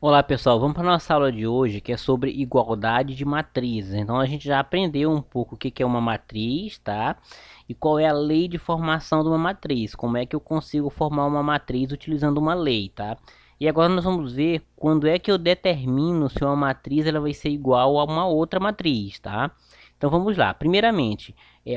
Olá pessoal, vamos para a nossa aula de hoje que é sobre igualdade de matrizes. Então a gente já aprendeu um pouco o que é uma matriz, tá? E qual é a lei de formação de uma matriz, como é que eu consigo formar uma matriz utilizando uma lei, tá? E agora nós vamos ver quando é que eu determino se uma matriz ela vai ser igual a uma outra matriz, tá? Então vamos lá. Primeiramente,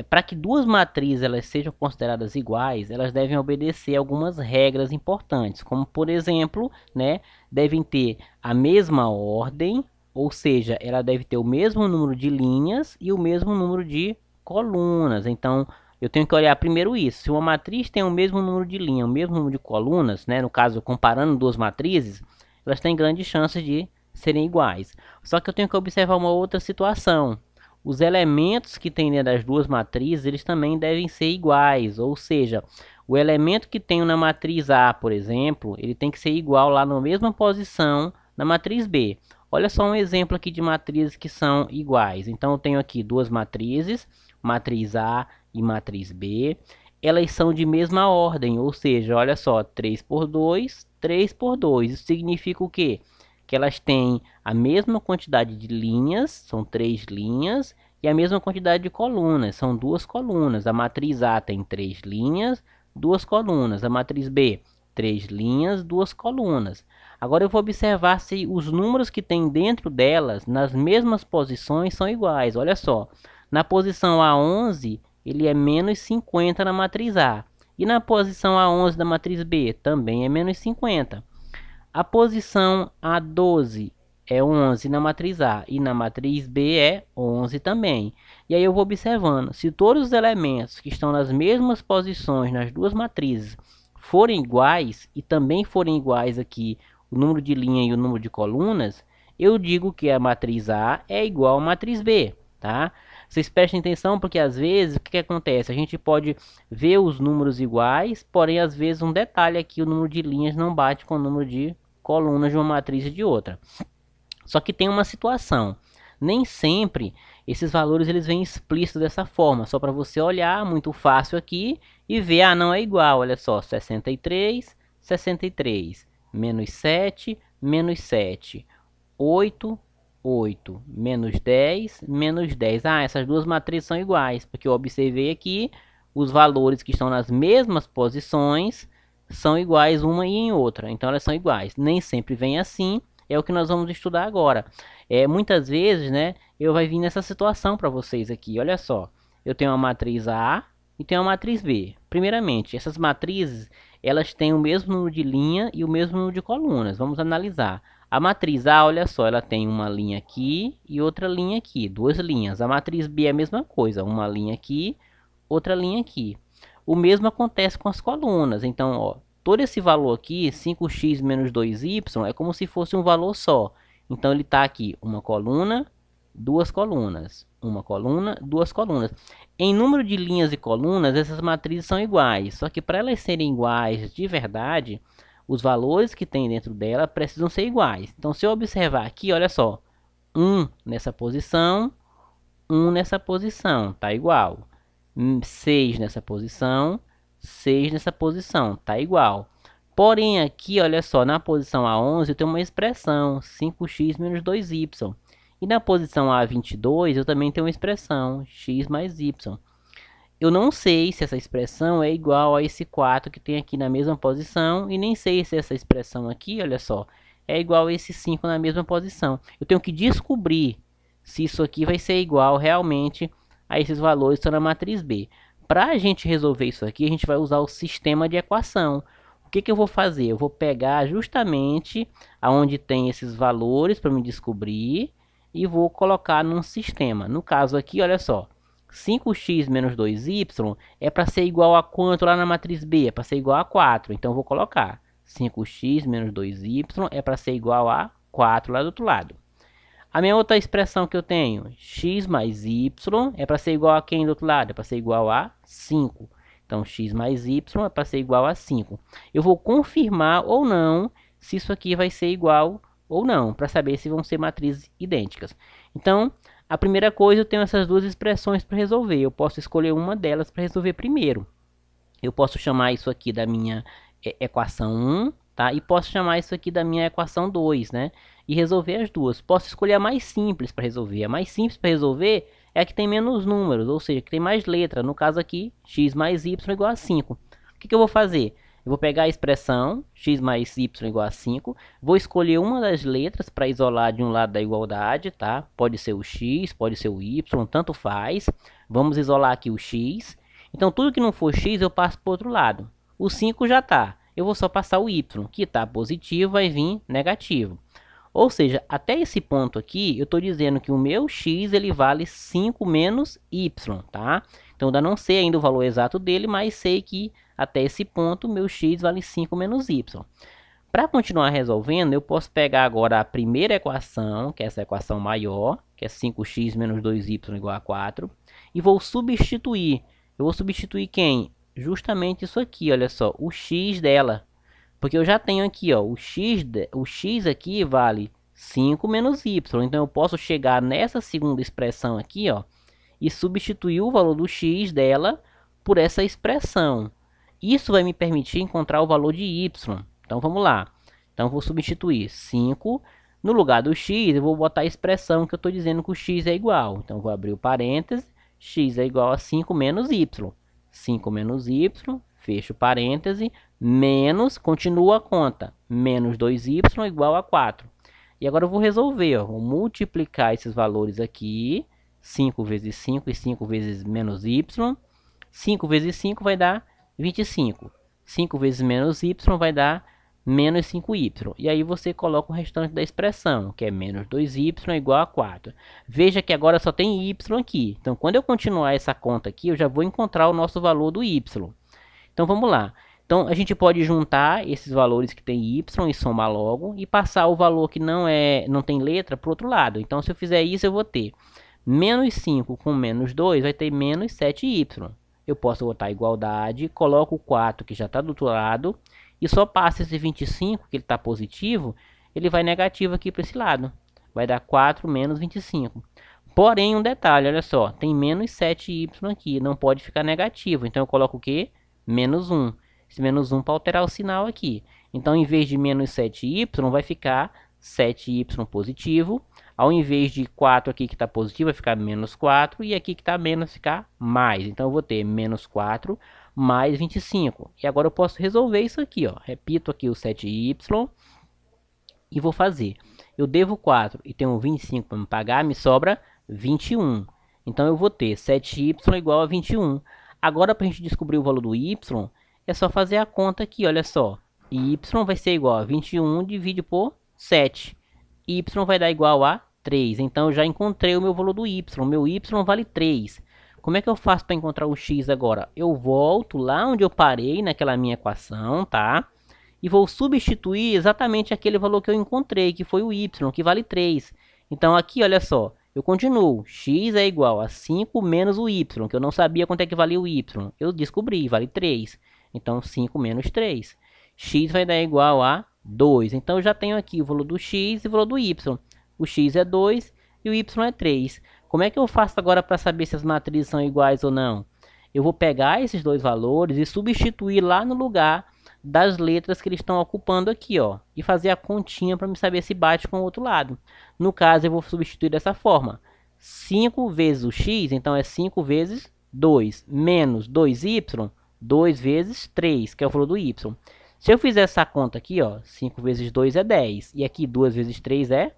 para que duas matrizes elas sejam consideradas iguais, elas devem obedecer algumas regras importantes, como por exemplo, né, devem ter a mesma ordem, ou seja, ela deve ter o mesmo número de linhas e o mesmo número de colunas. Então, eu tenho que olhar primeiro isso. Se uma matriz tem o mesmo número de linhas, o mesmo número de colunas, né, no caso, comparando duas matrizes, elas têm grandes chances de serem iguais. Só que eu tenho que observar uma outra situação. Os elementos que tem dentro das duas matrizes, eles também devem ser iguais, ou seja, o elemento que tenho na matriz A, por exemplo, ele tem que ser igual lá na mesma posição na matriz B. Olha só um exemplo aqui de matrizes que são iguais. Então, eu tenho aqui duas matrizes, matriz A e matriz B. Elas são de mesma ordem, ou seja, olha só, 3 por 2, 3 por 2. Isso significa o quê? Que elas têm a mesma quantidade de linhas, são 3 linhas, e a mesma quantidade de colunas, são 2 colunas. A matriz A tem 3 linhas, 2 colunas. A matriz B, 3 linhas, 2 colunas. Agora eu vou observar se os números que tem dentro delas, nas mesmas posições, são iguais. Olha só, na posição A11, ele é menos 50 na matriz A. E na posição A11 da matriz B, também é menos 50. A posição A12 é 11 na matriz A e na matriz B é 11 também. E aí eu vou observando, se todos os elementos que estão nas mesmas posições nas duas matrizes forem iguais e também forem iguais aqui o número de linha e o número de colunas, eu digo que a matriz A é igual à matriz B, tá? Vocês prestem atenção porque às vezes o que acontece? A gente pode ver os números iguais, porém às vezes um detalhe aqui, o número de linhas não bate com o número de colunas de uma matriz e de outra. Só que tem uma situação. Nem sempre esses valores eles vêm explícitos dessa forma, só para você olhar muito fácil aqui e ver, ah, não é igual, olha só, 63, 63, menos 7, menos 7, 8, 8, menos 10, menos 10. Ah, essas duas matrizes são iguais, porque eu observei aqui os valores que estão nas mesmas posições são iguais uma e em outra, então elas são iguais. Nem sempre vem assim, é o que nós vamos estudar agora. Muitas vezes, né, eu vai vir nessa situação para vocês aqui. Olha só, eu tenho uma matriz A e tenho uma matriz B. Primeiramente, essas matrizes, elas têm o mesmo número de linha e o mesmo número de colunas. Vamos analisar. A matriz A, olha só, ela tem uma linha aqui e outra linha aqui, duas linhas. A matriz B é a mesma coisa, uma linha aqui, outra linha aqui. O mesmo acontece com as colunas. Então, ó, todo esse valor aqui, 5x menos 2y, é como se fosse um valor só. Então, ele está aqui, uma coluna, duas colunas. Uma coluna, duas colunas. Em número de linhas e colunas, essas matrizes são iguais. Só que para elas serem iguais de verdade, os valores que tem dentro dela precisam ser iguais. Então, se eu observar aqui, olha só. 1 nessa posição, 1 nessa posição, tá igual. 6 nessa posição, 6 nessa posição, tá igual. Porém, aqui, olha só, na posição A11 eu tenho uma expressão, 5x menos 2y. E na posição A22 eu também tenho uma expressão, x mais y. Eu não sei se essa expressão é igual a esse 4 que tem aqui na mesma posição, e nem sei se essa expressão aqui, olha só, é igual a esse 5 na mesma posição. Eu tenho que descobrir se isso aqui vai ser igual realmente a esses valores que estão na matriz B. Para a gente resolver isso aqui, a gente vai usar o sistema de equação. O que eu vou fazer? Eu vou pegar justamente aonde tem esses valores para me descobrir e vou colocar num sistema. No caso aqui, olha só, 5x menos 2y é para ser igual a quanto lá na matriz B? É para ser igual a 4. Então, eu vou colocar 5x menos 2y é para ser igual a 4 lá do outro lado. A minha outra expressão que eu tenho, x mais y, é para ser igual a quem do outro lado? É para ser igual a 5. Então, x mais y é para ser igual a 5. Eu vou confirmar ou não se isso aqui vai ser igual ou não, para saber se vão ser matrizes idênticas. Então, a primeira coisa, eu tenho essas duas expressões para resolver. Eu posso escolher uma delas para resolver primeiro. Eu posso chamar isso aqui da minha equação 1, tá? E posso chamar isso aqui da minha equação 2, né? E resolver as duas. Posso escolher a mais simples para resolver. A mais simples para resolver é a que tem menos números, ou seja, que tem mais letra. No caso aqui, x mais y igual a 5. O que eu vou fazer? Eu vou pegar a expressão x mais y igual a 5, vou escolher uma das letras para isolar de um lado da igualdade, tá? Pode ser o x, pode ser o y, tanto faz. Vamos isolar aqui o x. Então, tudo que não for x, eu passo para o outro lado. O 5 já está. Eu vou só passar o y, que está positivo, vai vir negativo. Ou seja, até esse ponto aqui, eu estou dizendo que o meu x ele vale 5 menos y, tá? Então, ainda não sei ainda o valor exato dele, mas sei que até esse ponto, meu x vale 5 menos y. Para continuar resolvendo, eu posso pegar agora a primeira equação, que é essa equação maior, que é 5x menos 2y igual a 4, e vou substituir. Eu vou substituir quem? Justamente isso aqui, olha só, o x dela. Porque eu já tenho aqui, ó, o x aqui vale 5 menos y. Então, eu posso chegar nessa segunda expressão aqui, ó, e substituir o valor do x dela por essa expressão. Isso vai me permitir encontrar o valor de y. Então, vamos lá. Então, eu vou substituir 5. No lugar do x, eu vou botar a expressão que eu estou dizendo que o x é igual. Então, eu vou abrir o parêntese. X é igual a 5 menos y. 5 menos y, fecho o parêntese, menos, continua a conta, menos 2y igual a 4. E agora eu vou resolver, ó, vou multiplicar esses valores aqui, 5 vezes 5 e 5 vezes menos y. 5 vezes 5 vai dar 25. 5 vezes menos y vai dar menos 5y. E aí você coloca o restante da expressão, que é menos 2y igual a 4. Veja que agora só tem y aqui. Então, quando eu continuar essa conta aqui, eu já vou encontrar o nosso valor do y. Então, vamos lá. Então, a gente pode juntar esses valores que tem y e somar logo, e passar o valor que não tem letra para o outro lado. Então, se eu fizer isso, eu vou ter menos 5 com menos 2, vai ter menos 7y. Eu posso botar igualdade, coloco o 4 que já está do outro lado, e só passa esse 25, que ele está positivo, ele vai negativo aqui para esse lado. Vai dar 4 menos 25. Porém, um detalhe, olha só, tem menos 7y aqui, não pode ficar negativo. Então, eu coloco o quê? Menos 1. Esse menos 1 para alterar o sinal aqui. Então, em vez de menos 7y, vai ficar 7y positivo. Ao invés de 4 aqui que está positivo, vai ficar menos 4. E aqui que está menos, ficar mais. Então, eu vou ter menos 4 mais 25. E agora eu posso resolver isso aqui, ó. Repito aqui o 7y e vou fazer. Eu devo 4 e tenho 25 para me pagar, me sobra 21. Então, eu vou ter 7y igual a 21. Agora, para a gente descobrir o valor do y, é só fazer a conta aqui, olha só. Y vai ser igual a 21 dividido por 7. Y vai dar igual a 3. Então, eu já encontrei o meu valor do y. O meu y vale 3. Como é que eu faço para encontrar o x agora? Eu volto lá onde eu parei naquela minha equação, tá? E vou substituir exatamente aquele valor que eu encontrei, que foi o y, que vale 3. Então, aqui, olha só, eu continuo. X é igual a 5 menos o y, que eu não sabia quanto é que valia o y. Eu descobri, vale 3. Então, 5 menos 3. X vai dar igual a 2. Então, eu já tenho aqui o valor do x e o valor do y. O x é 2 e o y é 3. Como é que eu faço agora para saber se as matrizes são iguais ou não? Eu vou pegar esses dois valores e substituir lá no lugar das letras que eles estão ocupando aqui, ó, e fazer a continha para me saber se bate com o outro lado. No caso, eu vou substituir dessa forma. 5 vezes o x, então é 5 vezes 2, menos 2y, 2 vezes 3, que é o valor do y. Se eu fizer essa conta aqui, ó, 5 vezes 2 é 10, e aqui 2 vezes 3 é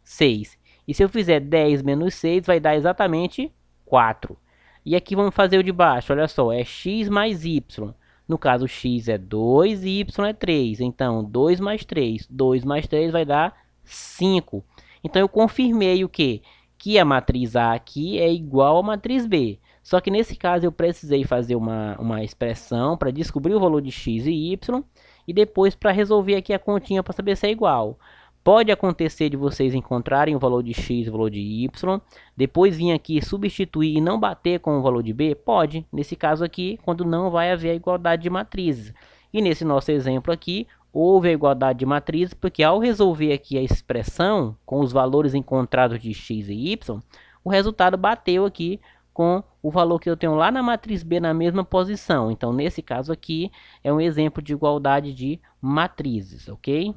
6. E se eu fizer 10 menos 6, vai dar exatamente 4. E aqui vamos fazer o de baixo, olha só, é x mais y. No caso, x é 2 e y é 3. Então, 2 mais 3. 2 mais 3 vai dar 5. Então, eu confirmei o quê? Que a matriz A aqui é igual à matriz B. Só que nesse caso, eu precisei fazer uma expressão para descobrir o valor de x e y. E depois para resolver aqui a continha para saber se é igual. Pode acontecer de vocês encontrarem o valor de x e o valor de y, depois vir aqui substituir e não bater com o valor de b? Pode, nesse caso aqui, quando não vai haver a igualdade de matrizes. E nesse nosso exemplo aqui, houve a igualdade de matrizes, porque ao resolver aqui a expressão com os valores encontrados de x e y, o resultado bateu aqui com o valor que eu tenho lá na matriz B na mesma posição. Então, nesse caso aqui, é um exemplo de igualdade de matrizes, ok?